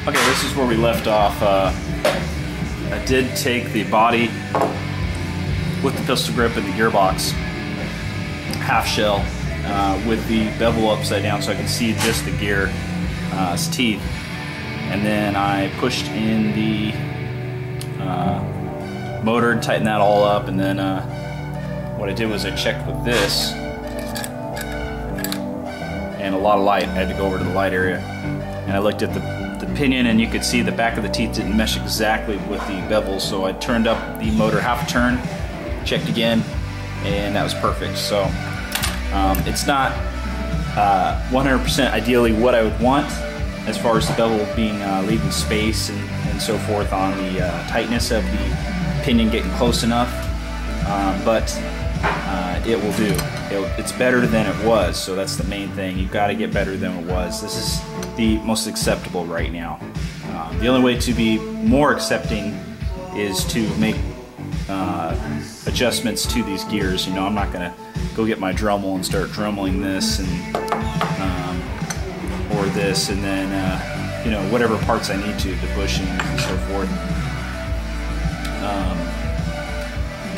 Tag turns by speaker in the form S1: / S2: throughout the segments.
S1: Okay, this is where we left off. I did take the body with the pistol grip and the gearbox half shell with the bevel upside down so I can see just the gear's teeth. And then I pushed in the motor, tightened that all up, and then what I did was I checked with this and a lot of light. I had to go over to the light area and I looked at the pinion, and you could see the back of the teeth didn't mesh exactly with the bevel, so I turned up the motor half a turn, checked again, and that was perfect. So it's not 100% ideally what I would want as far as the bevel being leaving space and so forth on the tightness of the pinion getting close enough, but it will do. It's better than it was, so that's the main thing. You've got to get better than it was. This is the most acceptable right now. The only way to be more accepting is to make adjustments to these gears. You know, I'm not going to go get my Dremel and start dremeling this and or this, and then you know, whatever parts I need to, the bushing and so forth.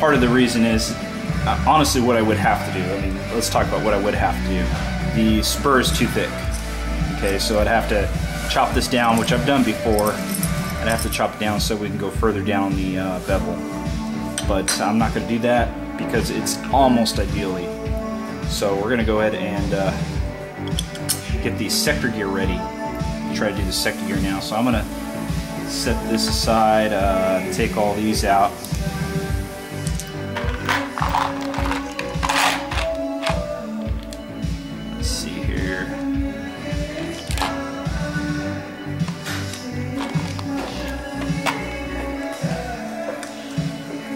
S1: Part of the reason is honestly what I would have to do. I mean, let's talk about what I would have to do. The spur is too thick. Okay, so I'd have to chop this down, which I've done before. I'd have to chop it down so we can go further down the bevel. But I'm not going to do that because it's almost ideally. So we're going to go ahead and get the sector gear ready. Try to do the sector gear now. So I'm going to set this aside, take all these out. Let's see here.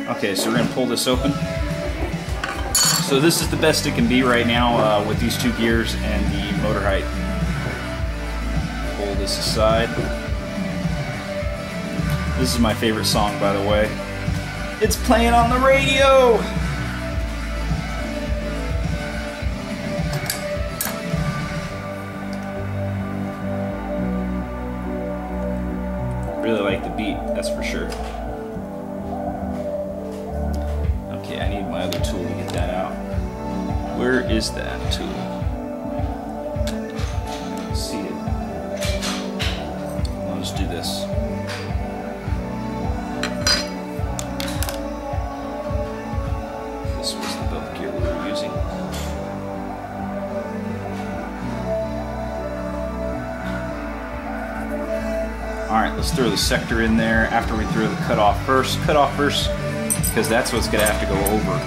S1: Okay, so we're going to pull this open. So this is the best it can be right now with these two gears and the motor height. Pull this aside. This is my favorite song, by the way. It's playing on the radio! Really like the beat, that's for sure. Okay, I need my other tool to get that out. Where is that tool? I don't see it. I'll just do this. This was the belt gear we were using. Alright, let's throw the sector in there after we throw the cutoff first. Cutoff first, because that's what's going to have to go over.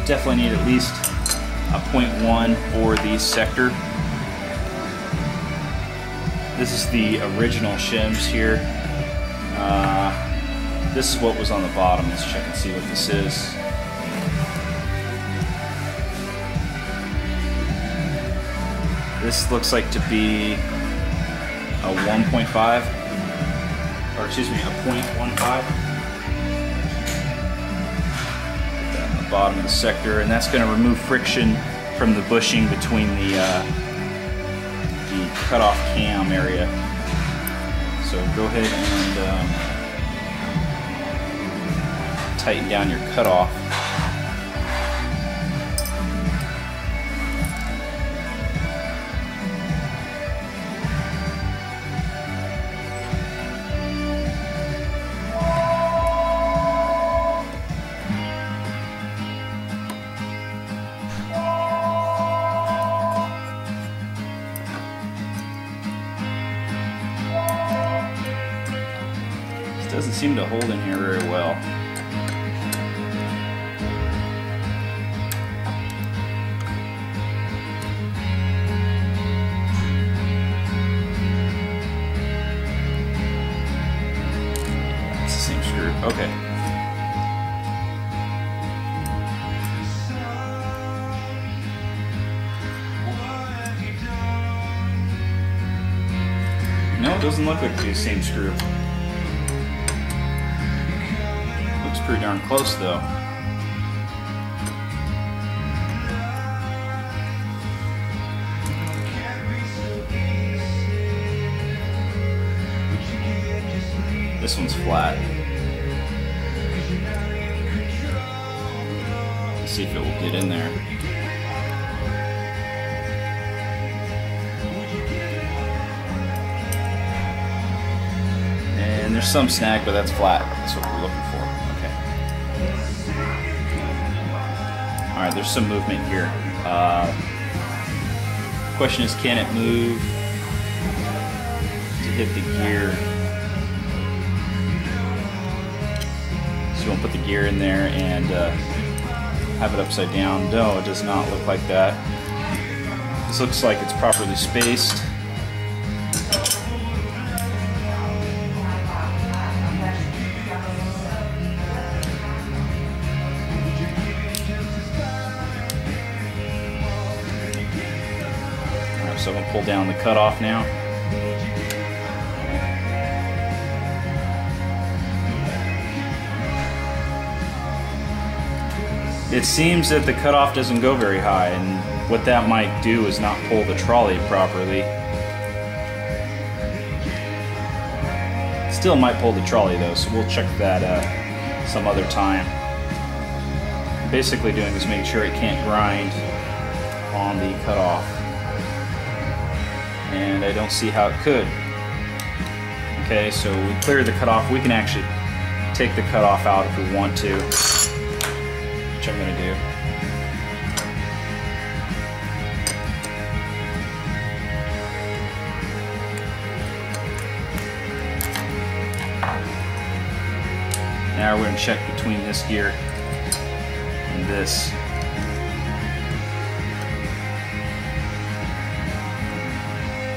S1: Definitely need at least a 0.1 for the sector. This is the original shims here. This is what was on the bottom. Let's check and see what this is. This looks like to be a 1.5, or excuse me, a 0.15. Bottom of the sector, and that's going to remove friction from the bushing between the cutoff cam area. So go ahead and tighten down your cutoff. Doesn't seem to hold in here very well. It's the same screw. Okay. No, it doesn't look like the same screw. Pretty darn close though. this one's flat. Let's see if it will get in there. And there's some snag, but that's flat. That's what we're looking for. Okay. All right, there's some movement here. Question is, can it move to hit the gear? So you want to put the gear in there and have it upside down. No, it does not look like that. This looks like it's properly spaced. So I'm going to pull down the cutoff now. It seems that the cutoff doesn't go very high, and what that might do is not pull the trolley properly. Still might pull the trolley though, so we'll check that some other time. Basically doing is making sure it can't grind on the cutoff. And I don't see how it could. Okay, so we cleared the cutoff. We can actually take the cutoff out if we want to, which I'm going to do. Now we're going to check between this gear and this.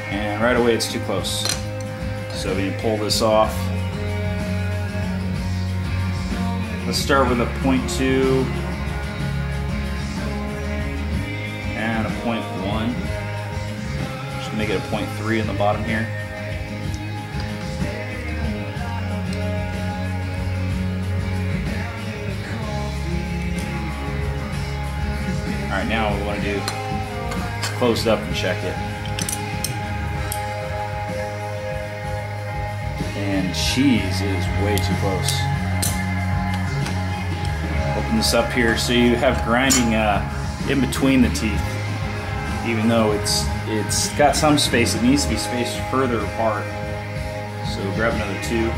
S1: And right away it's too close. So we can pull this off. Let's start with a 0.2 and a 0.1. Just make it a 0.3 in the bottom here. Alright, now what we want to do is close it up and check it. And cheese is way too close. Open this up here so you have grinding in between the teeth. Even though it's got some space, it needs to be spaced further apart. So grab another 2.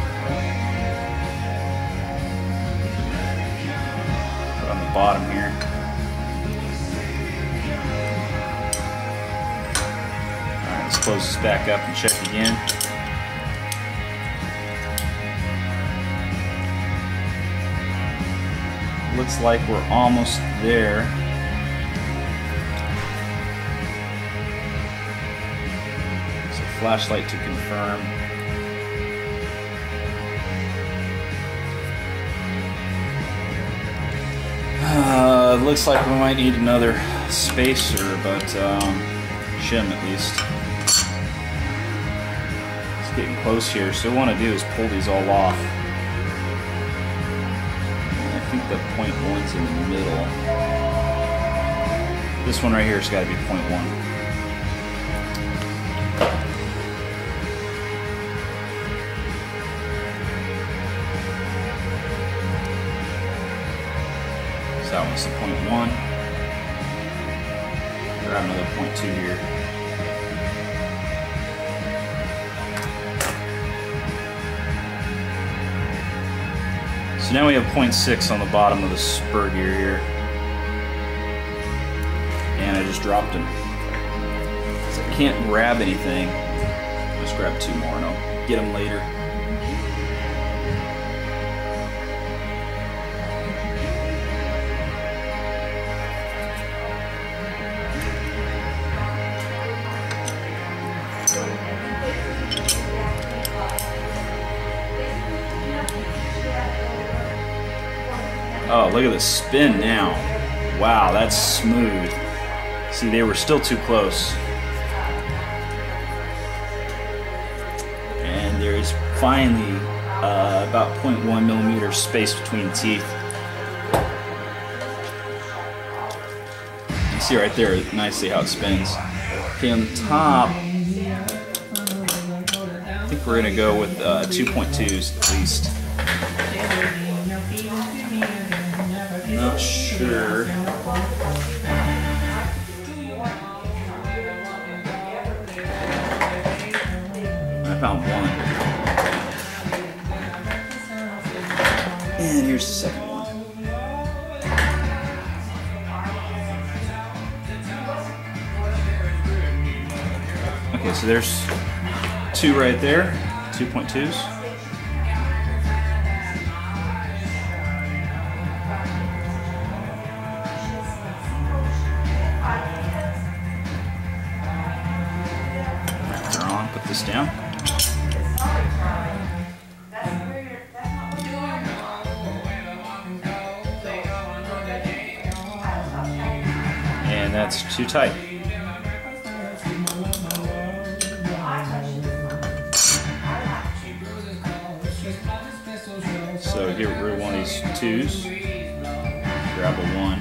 S1: Put on the bottom here. Alright, let's close this back up and check again. Looks like we're almost there. So flashlight to confirm. Looks like we might need another spacer, but shim at least. It's getting close here, so what I want to do is pull these all off. I think the 0.1's in the middle. This one right here has got to be 0.1. So that one's the 0.1. Grab another 0.2 here. So now we have 0.6 on the bottom of the spur gear here. And I just dropped them. So I can't grab anything. I'll just grab 2 more and I'll get them later. Oh, look at the spin now. Wow, that's smooth. See, they were still too close. And there is finally about 0.1 millimeter space between the teeth. You can see right there nicely how it spins. Okay, on the top, I think think we're gonna go with 2.2s at least. Not sure. I found one. And here's the second one. Okay, so there's two right there, 2.2s. They're on, put this down. And that's too tight. So get rid of one of these twos, grab a one.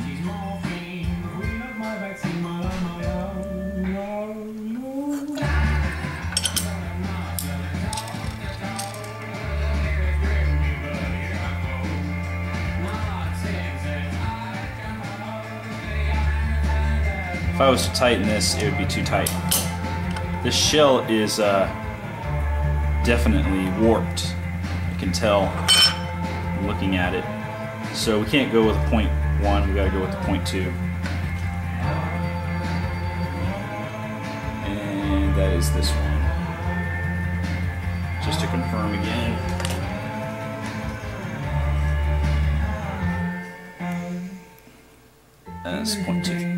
S1: If I was to tighten this, it would be too tight. This shell is definitely warped. You can tell looking at it. So we can't go with a 0.1, we gotta go with the 0.2. And that is this one. Just to confirm again. That's 0.2.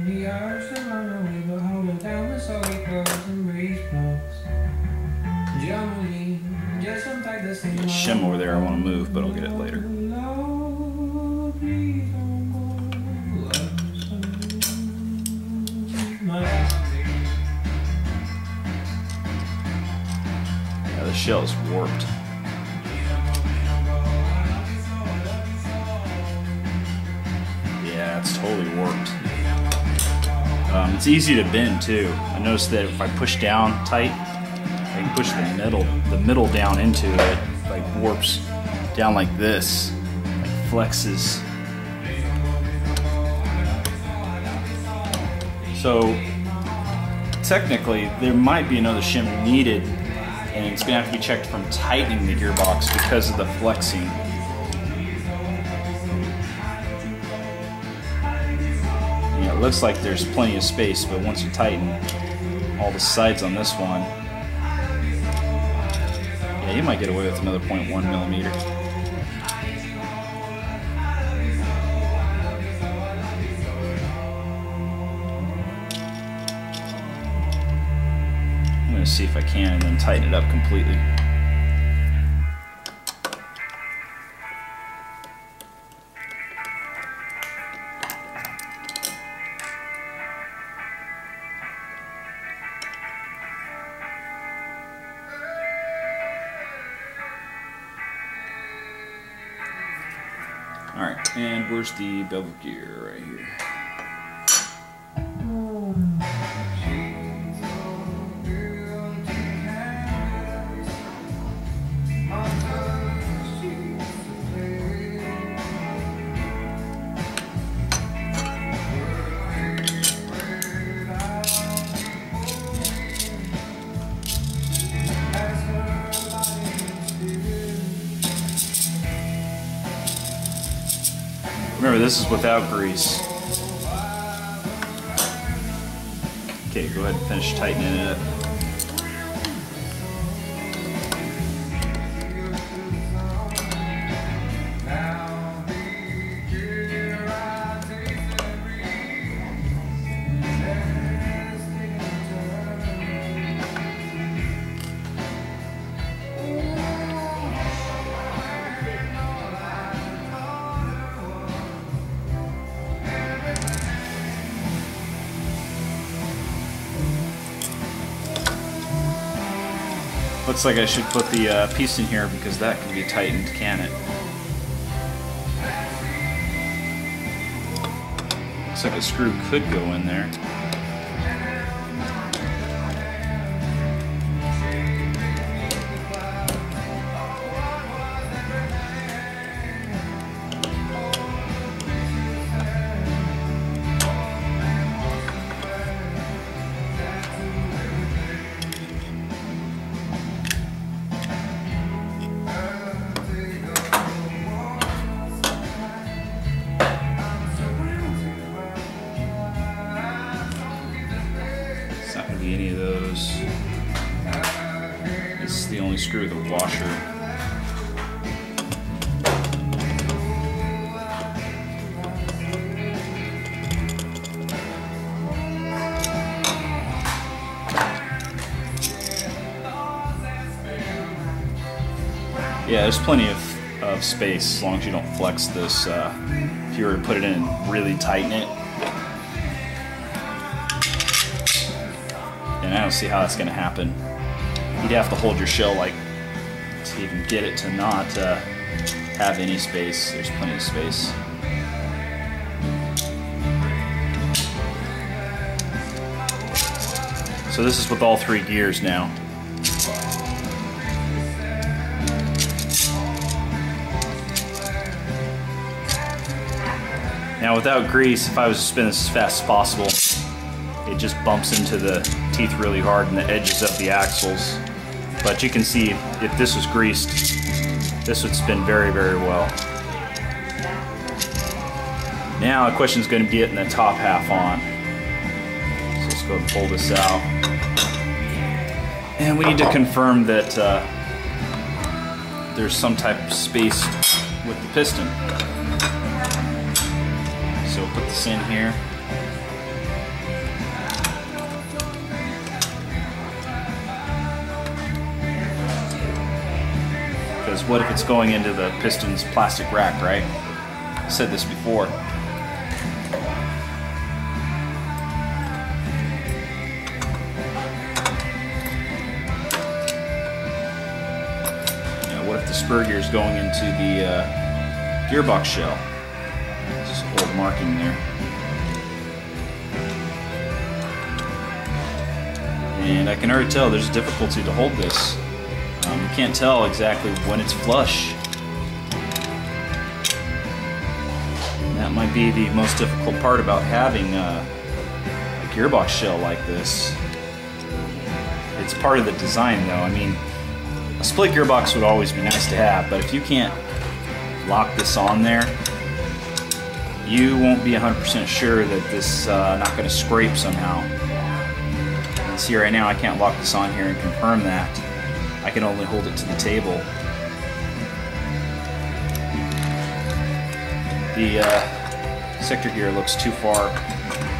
S1: Shim over there I want to move, but I'll get it later. Yeah, the shell is warped. Yeah, it's totally warped. It's easy to bend too. I noticed that if I push down tight, I can push the middle down into it, like warps down like this, like flexes. So technically there might be another shim needed, and it's gonna have to be checked from tightening the gearbox because of the flexing. Yeah, it looks like there's plenty of space, but once you tighten all the sides on this one, yeah, you might get away with another 0.1 millimeter. I'm going to see if I can and then tighten it up completely. Alright, and where's the bevel gear? Right here. Remember, this is without grease. Okay, go ahead and finish tightening it up. Looks like I should put the piece in here because that can be tightened, can it? Looks like a screw could go in there. goes. This is the only screw, the washer. Yeah, there's plenty of space as long as you don't flex this. If you were to put it in and really tighten it, and I don't see how that's going to happen. You'd have to hold your shell like to even get it to not have any space. There's plenty of space. So this is with all 3 gears now. Now without grease, if I was to spin this as fast as possible, it just bumps into the teeth really hard and the edges of the axles. But you can see if this was greased, this would spin very, very well. Now the question is going to be getting the top half on. So let's go and pull this out. And we need to confirm that there's some type of space with the piston. So we'll put this in here. Because what if it's going into the piston's plastic rack, right? I said this before. Now, what if the spur gear is going into the gearbox shell? Just old marking there. And I can already tell there's a difficulty to hold this. You can't tell exactly when it's flush. And that might be the most difficult part about having a gearbox shell like this. It's part of the design though. I mean, a split gearbox would always be nice to have, but if you can't lock this on there, you won't be 100% sure that this not going to scrape somehow. And see right now I can't lock this on here and confirm that. I can only hold it to the table. The sector gear looks too far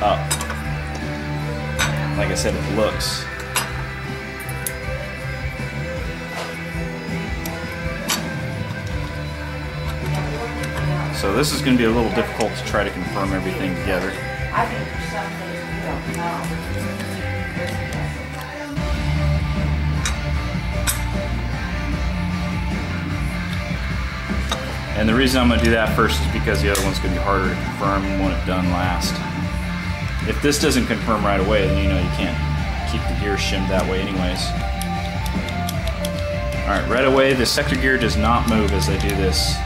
S1: up. Like I said, it looks. So this is going to be a little difficult to try to confirm everything together.
S2: I think there's some things we don't know.
S1: And the reason I'm going to do that first is because the other one's going to be harder to confirm and want it done last. If this doesn't confirm right away, then you know you can't keep the gear shimmed that way anyways. Alright, right away the sector gear does not move as I do this.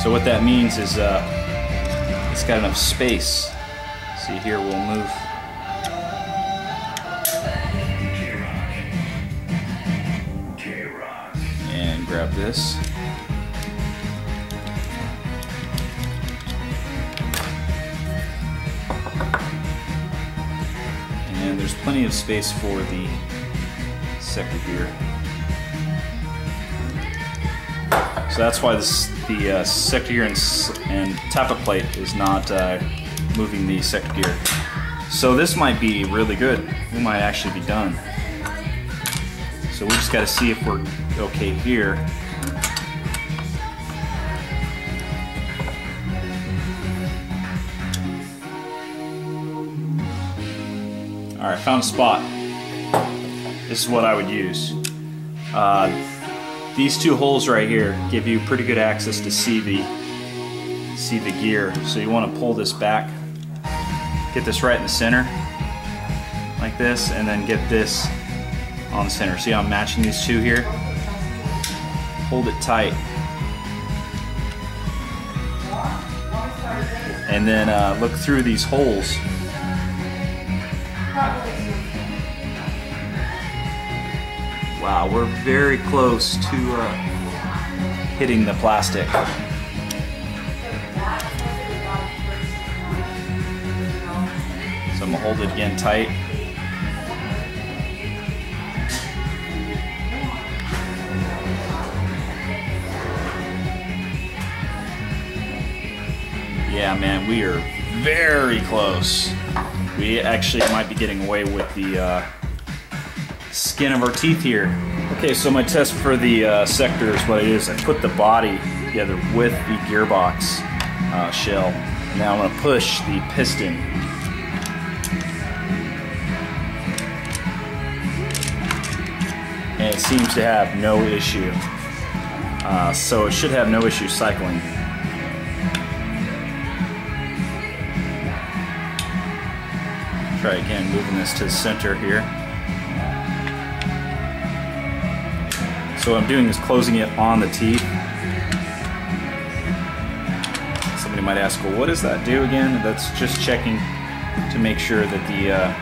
S1: So what that means is it's got enough space. See here, we'll move. And grab this. And there's plenty of space for the sector gear. So that's why the sector gear and tappet plate is not moving the sector gear. So this might be really good. We might actually be done. So we just got to see if we're okay here. Alright, found a spot. This is what I would use. These 2 holes right here give you pretty good access to see the gear. So you want to pull this back, get this right in the center, like this, and then get this on the center. See how I'm matching these 2 here? Hold it tight. And then look through these holes. Wow, we're very close to hitting the plastic. So I'm gonna hold it again tight. man, we are very close. We actually might be getting away with the skin of our teeth here. Okay, so my test for the sector is what it is. I put the body together with the gearbox shell. Now I'm going to push the piston. And it seems to have no issue. So it should have no issue cycling. Try again, moving this to the center here. So what I'm doing is closing it on the teeth. Somebody might ask, well, what does that do again? That's just checking to make sure that the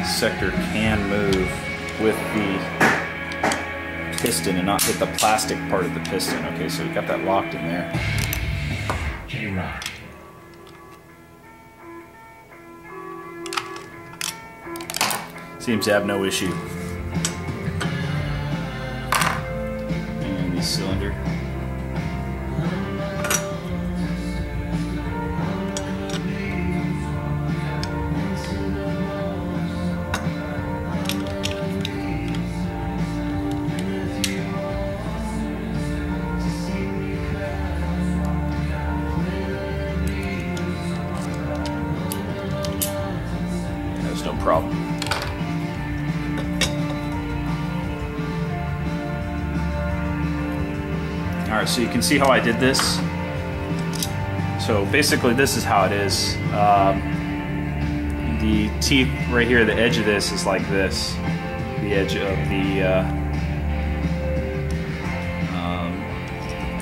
S1: sector can move with the piston and not hit the plastic part of the piston. Okay, so we got that locked in there. Seems to have no issue. And the cylinder. There's no problem. Alright, so you can see how I did this. So basically this is how it is. The teeth right here, the edge of this is like this. The edge of the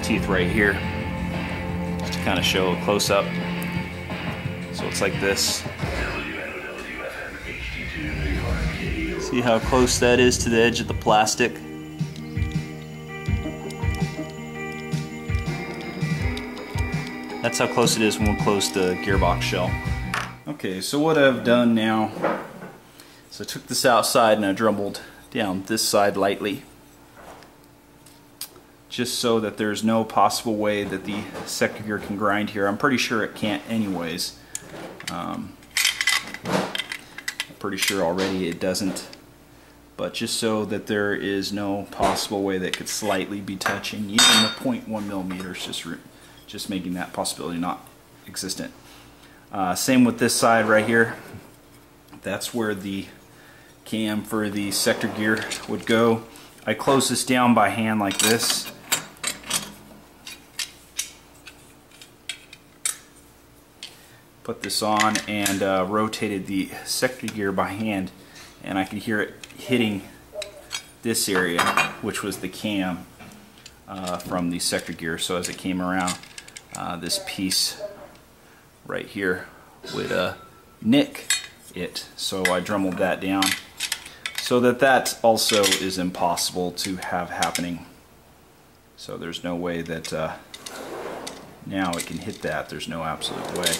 S1: teeth right here. Just to kind of show a close-up. So it's like this. See how close that is to the edge of the plastic? That's how close it is when we close the gearbox shell. Okay, so what I've done now, so I took this outside and I drumbled down this side lightly, just so that there's no possible way that the sector gear can grind here. I'm pretty sure it can't anyways. I'm pretty sure already it doesn't, but just so that there is no possible way that it could slightly be touching, even the 0.1 millimeters, just making that possibility not existent. Same with this side right here. That's where the cam for the sector gear would go. I close this down by hand like this. Put this on and rotated the sector gear by hand, and I can hear it hitting this area, which was the cam from the sector gear. So as it came around, this piece right here would nick it. So I drumbled that down so that that also is impossible to have happening. So there's no way that now it can hit that. There's no absolute way.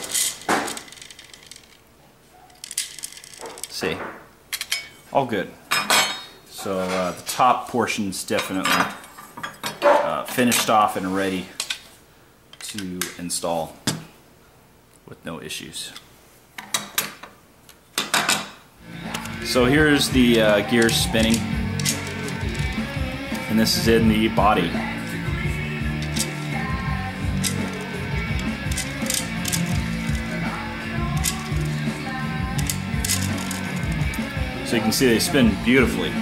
S1: See, all good. So the top portion's definitely finished off and ready to install with no issues. So here's the gears spinning, and this is in the body. So you can see they spin beautifully.